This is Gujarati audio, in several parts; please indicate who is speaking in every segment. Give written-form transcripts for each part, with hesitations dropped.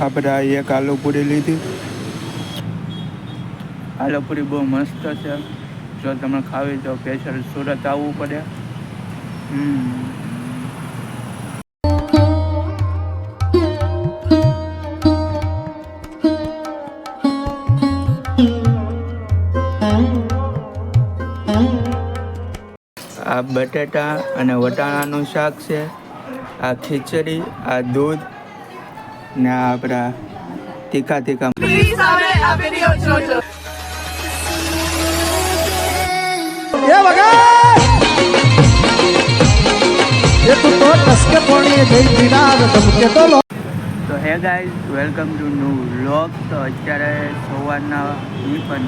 Speaker 1: આપણે આ એક આલુપુરી લીધી. આલુપુરી બહુ મસ્ત છે. જો તમે ખાવી તો સ્પેશિયલ સુરત આવવું પડે. આ બટેટા અને વટાણાનું શાક છે. આ ખીચડી, આ દૂધ ને આ આપણા તીખા તીખા. તો hey guys, welcome to new vlog. તો અત્યારે સવારના પણ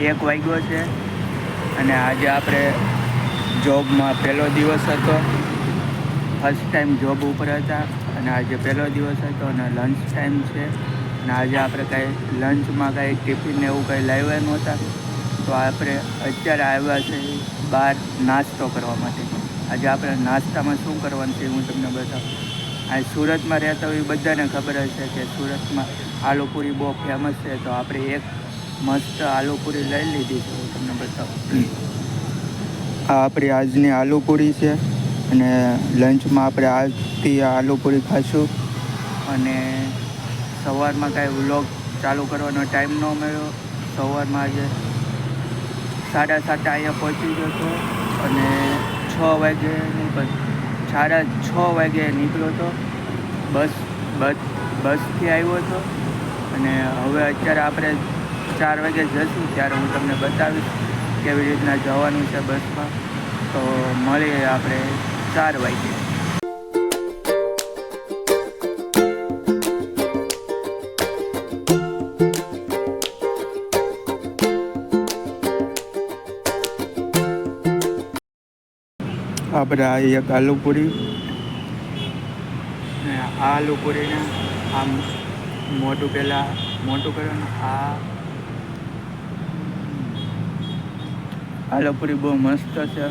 Speaker 1: 1 વાગ્યો છે અને આજે આપણે જોબમાં પહેલો દિવસ હતો. ફર્સ્ટ ટાઈમ જોબ ઉપર હતા અને આજે પહેલો દિવસ હતો અને લંચ ટાઈમ છે. અને આજે આપણે કાંઈ લંચમાં કાંઈ ટિફિન એવું કંઈ લાવ્યા નહોતા, તો આપણે અત્યારે આવ્યા છે બહાર નાસ્તો કરવા માટે. આજે આપણે નાસ્તામાં શું કરવાનું છે હું તમને બતાવું. આ સુરતમાં રહેતા હોય બધાને ખબર હશે કે સુરતમાં આલુપુરી બહુ ફેમસ છે. તો આપણે એક મસ્ત આલુપુરી લઈ લીધી છે, હું તમને બતાવું. આ આપણી આજની આલુપુરી છે અને લંચમાં આપણે આજથી આલુપુરી ખાશું. અને સવારમાં કાંઈ વ્લોગ ચાલુ કરવાનો ટાઈમ ન મળ્યો. સવારમાં આજે 7:30 અહીંયા પહોંચી ગયો હતો અને 6 વાગે નહીં પણ 6:30 વાગે નીકળ્યો હતો. બસથી આવ્યો હતો અને હવે અત્યારે આપણે 4 વાગે જશું ત્યારે હું તમને બતાવીશ કેવી રીતના જવાનું છે બસમાં. તો મળીએ આપણે 4 વાગે. આપણે આ એક આલુપુરી ને આ આલુપુરીને આમ મોટું કરવાનું. આ આલુપુરી બહુ મસ્ત છે.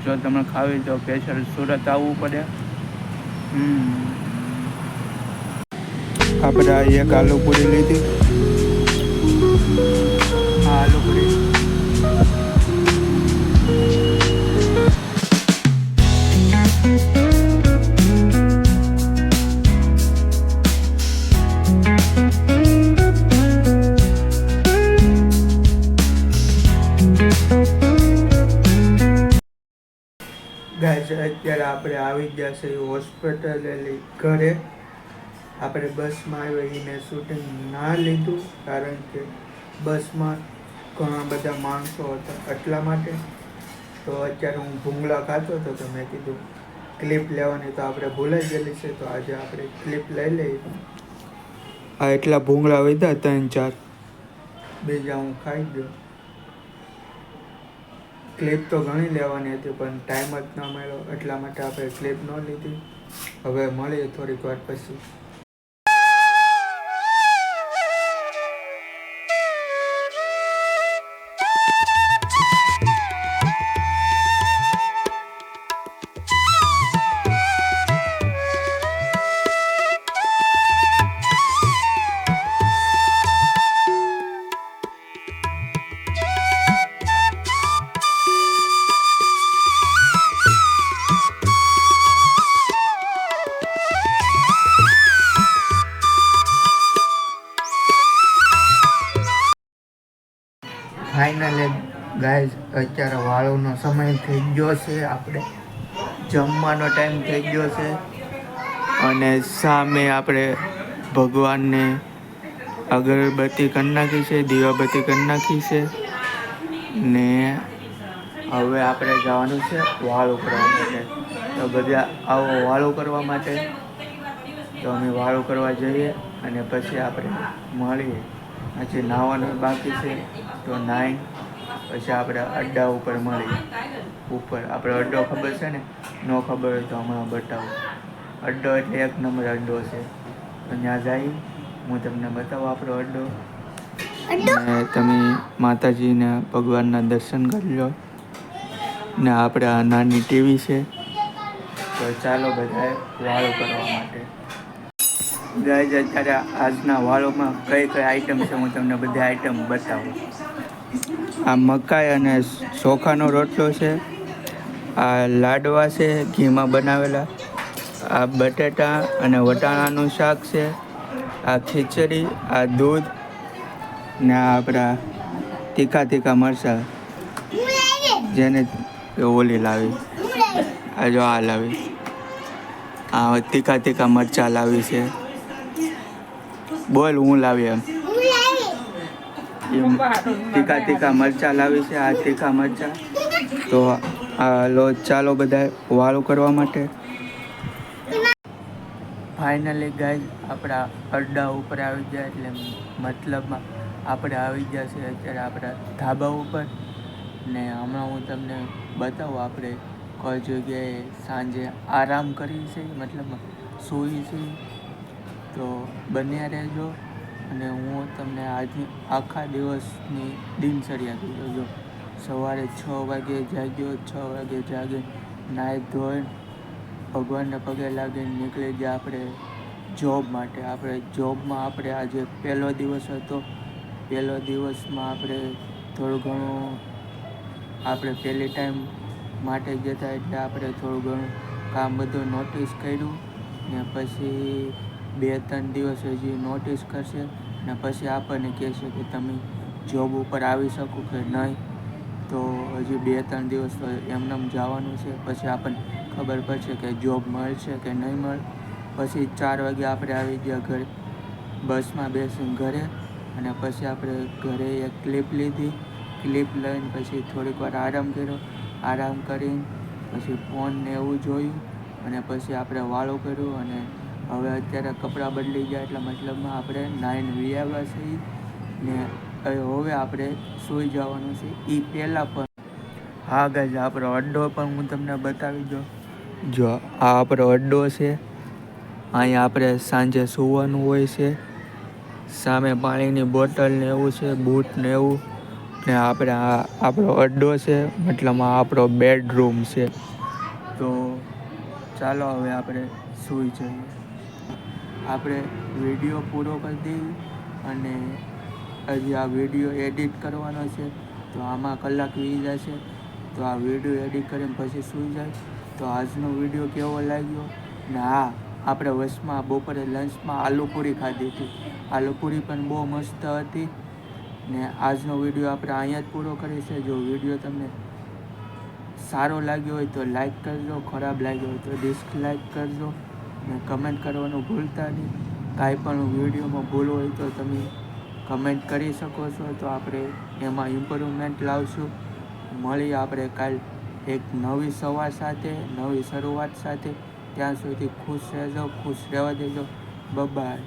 Speaker 1: જો તમે ખાવી તો સ્પેશિયલ સુરત આવવું પડે. આપણે આ એક આલુપુરી લીધી. આ આલુપુરી ગાઈસ, અત્યારે આપણે આવી ગયા છે હોસ્પિટલે ઘરે. આપણે બસમાં આવીને શૂટિંગ ના લીધું કારણ કે બસમાં ઘણા બધા માણસો હતા એટલા માટે. તો અત્યારે હું ભૂંગળા ખાતો હતો તો મેં કીધું ક્લિપ લેવાની તો આપણે ભૂલાઈ ગયેલી છે, તો આજે આપણે ક્લિપ લઈ લઈએ. આ એટલા ભૂંગળા વધ્યા 3-4, બીજા હું ખાઈ ગયો. ક્લિપ તો ઘણી લેવાની હતી પણ ટાઈમ જ ન મળ્યો એટલા માટે આપણે ક્લિપ ન લીધી. હવે મળીએ થોડીક વાર પછી. ફાઇનલી ગાઈઝ, અત્યારે વાળોનો સમય થઈ ગયો છે. આપણે જમવાનો ટાઈમ થઈ ગયો છે અને સામે આપણે ભગવાનને અગરબત્તી કરી નાખી છે, દીવાબત્તી કરી નાખી છે ને હવે આપણે જવાનું છે વાળું કરવા માટે. તો બધા આવો વાળું કરવા માટે. તો અમે વાળું કરવા જઈએ અને પછી આપણે મળીએ. હજી નાહવાનું બાકી છે તો નાહી પછી આપણે અડ્ડા ઉપર મળીએ. ઉપર આપણે અડ્ડો ખબર છે ને? ન ખબર હોય તો હમણાં બતાવું. અડ્ડો એટલે 1 નંબર અડ્ડો છે. તો ત્યાં જઈ હું તમને બતાવું આપણો અડ્ડો. અને તમે માતાજીને ભગવાનના દર્શન કરી લો. ને આપણે આ નાની ટીવી છે. તો ચાલો બધાએ વાળું કરવા માટે. ગાઈઝ અત્યારે આજના વાળોમાં કઈ કઈ આઈટમ છે હું તમને બધી આઈટમ બતાવું. આ મકાઈ અને ચોખાનો રોટલો છે, આ લાડવા છે ઘીમાં બનાવેલા, આ બટેટા અને વટાણાનું શાક છે, આ ખીચડી, આ દૂધ ને આ આપણા તીખા તીખા મરચાં જેને ઓલી લાવી, આ જો આ લાવી, આ તીખા તીખા મરચાં લાવી છે. બોલ હું લાવી એમ તીખા તીખા મરચાં લાવી છે, આ તીખા મરચાં. તો આ લો ચાલો બધા વાળું કરવા માટે. ફાઇનલી ગાઈઝ આપણા અડ્ડા ઉપર આવી ગયા, એટલે મતલબમાં આપણે આવી ગયા છે અત્યારે આપણા ધાબા ઉપર. ને હમણાં હું તમને બતાવું આપણે કઈ જગ્યાએ સાંજે આરામ કરી છે, મતલબમાં સૂઈ છે. તો બન્યા રહેજો અને હું તમને આજની આખા દિવસની દિનચર્યા કીધો. જો સવારે 6 વાગે જાગ્યો, 6 વાગે જાગી નાહી ધોઈ ભગવાનને પગે લાગીને નીકળી ગયા આપણે જોબ માટે. આપણે જોબમાં આપણે આજે પહેલો દિવસ હતો. પહેલો દિવસમાં આપણે થોડું ઘણું આપણે પહેલી ટાઈમ માટે જતા એટલે આપણે થોડું ઘણું કામ બધું નોટિસ કર્યું ને પછી 2-3 દિવસ હજી નોટિસ કરશે ને પછી આપણને કહેશે કે તમે જોબ ઉપર આવી શકો કે નહીં. તો હજી 2-3 દિવસ તો એમનેમ જવાનું છે, પછી આપણને ખબર પડશે કે જોબ મળશે કે નહીં મળે. પછી 4 વાગે આપણે આવી ગયા ઘરે, બસમાં બેસીને ઘરે. અને પછી આપણે ઘરે એક ક્લિપ લીધી, ક્લિપ લઈને પછી થોડીક વાર આરામ કર્યો. આરામ કરીને પછી ફોન ને એવું જોયું અને પછી આપણે વાળું કર્યું. અને હવે અત્યારે કપડાં બદલી ગયા એટલે મતલબમાં આપણે નાઈને વી આવ્યા છીએ ને હવે આપણે સૂઈ જવાનું છે. એ પહેલાં પણ હા ગાઈઝ આપણો અડ્ડો પણ હું તમને બતાવી દઉં. જો આ આપણો અડ્ડો છે, અહીંયા આપણે સાંજે સૂવાનું હોય છે. સામે પાણીની બોટલ ને એવું છે, બૂટ ને એવું. ને આપણે આ આપણો અડ્ડો છે, મતલબમાં આપણો બેડરૂમ છે. તો ચાલો હવે આપણે સૂઈ જઈએ. આપણે વિડીયો પૂરો કરી દઈએ અને હજી આ વિડીયો એડિટ કરવાનો છે, તો આમાં કલાક વી જશે. તો આ વિડીયો એડિટ કરીને પછી સૂઈ જાય. તો આજનો વિડીયો કેવો લાગ્યો ને હા આપણે વચમાં બપોરે લંચમાં આલુપૂરી ખાધી હતી. આલુપૂરી પણ બહુ મસ્ત હતી. ને આજનો વિડીયો આપણે અહીંયા જ પૂરો કરીશું. જો વિડીયો તમને સારો લાગ્યો હોય તો લાઈક કરજો, ખરાબ લાગ્યો હોય તો ડિસલાઈક કરજો ને કમેન્ટ કરવાનું ભૂલતા નહીં. કાંઈ પણ વિડીયોમાં ભૂલ હોય તો તમે કમેન્ટ કરી શકો છો, તો આપણે એમાં ઇમ્પ્રુવમેન્ટ લાવશું. મળીએ આપણે કાલ એક નવી સવાર સાથે, નવી શરૂઆત સાથે. ત્યાં સુધી ખુશ રહેજો, ખુશ રહેવા દેજો. બાય.